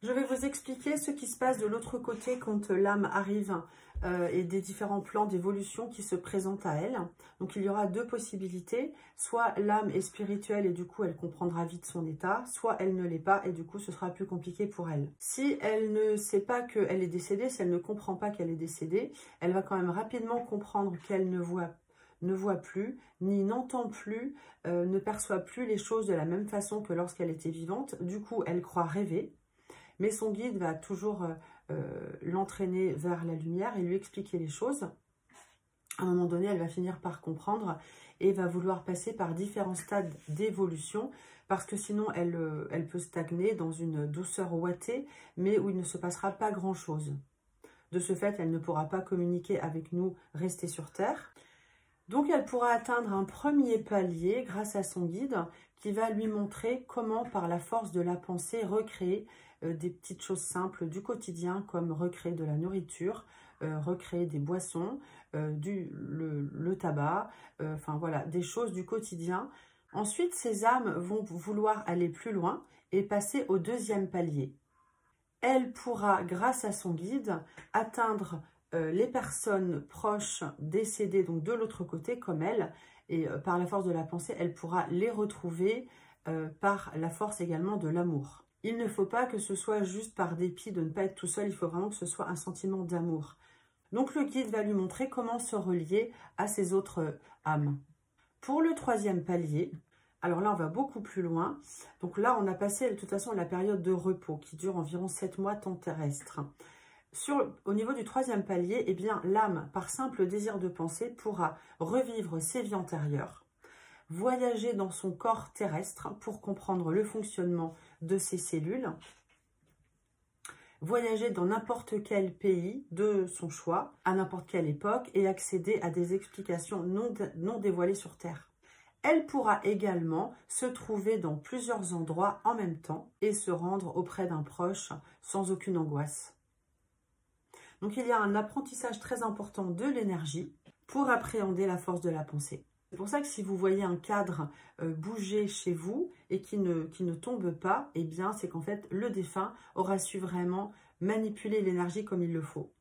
Je vais vous expliquer ce qui se passe de l'autre côté quand l'âme arrive et des différents plans d'évolution qui se présentent à elle. Donc il y aura deux possibilités, soit l'âme est spirituelle et du coup elle comprendra vite son état, soit elle ne l'est pas et du coup ce sera plus compliqué pour elle. Si elle ne sait pas qu'elle est décédée, si elle ne comprend pas qu'elle est décédée, elle va quand même rapidement comprendre qu'elle ne voit plus, ni n'entend plus, ne perçoit plus les choses de la même façon que lorsqu'elle était vivante. Du coup, elle croit rêver. Mais son guide va toujours l'entraîner vers la lumière et lui expliquer les choses. À un moment donné, elle va finir par comprendre et va vouloir passer par différents stades d'évolution parce que sinon, elle peut stagner dans une douceur ouatée, mais où il ne se passera pas grand-chose. De ce fait, elle ne pourra pas communiquer avec nous, rester sur Terre. Donc, elle pourra atteindre un premier palier grâce à son guide qui va lui montrer comment, par la force de la pensée, recréer des petites choses simples du quotidien comme recréer de la nourriture, recréer des boissons, le tabac, enfin voilà, des choses du quotidien. Ensuite, ces âmes vont vouloir aller plus loin et passer au deuxième palier. Elle pourra, grâce à son guide, atteindre les personnes proches décédées, donc de l'autre côté comme elle, et par la force de la pensée, elle pourra les retrouver par la force également de l'amour. Il ne faut pas que ce soit juste par dépit de ne pas être tout seul, il faut vraiment que ce soit un sentiment d'amour. Donc le guide va lui montrer comment se relier à ces autres âmes. Pour le troisième palier, alors là on va beaucoup plus loin, donc là on a passé de toute façon la période de repos qui dure environ 7 mois temps terrestre. Au niveau du troisième palier, eh bien l'âme, par simple désir de penser, pourra revivre ses vies antérieures, voyager dans son corps terrestre pour comprendre le fonctionnement de ses cellules, voyager dans n'importe quel pays de son choix, à n'importe quelle époque, et accéder à des explications non dévoilées sur Terre. Elle pourra également se trouver dans plusieurs endroits en même temps et se rendre auprès d'un proche sans aucune angoisse. Donc il y a un apprentissage très important de l'énergie pour appréhender la force de la pensée. C'est pour ça que si vous voyez un cadre bouger chez vous et qui ne tombe pas, eh bien c'est qu'en fait le défunt aura su vraiment manipuler l'énergie comme il le faut.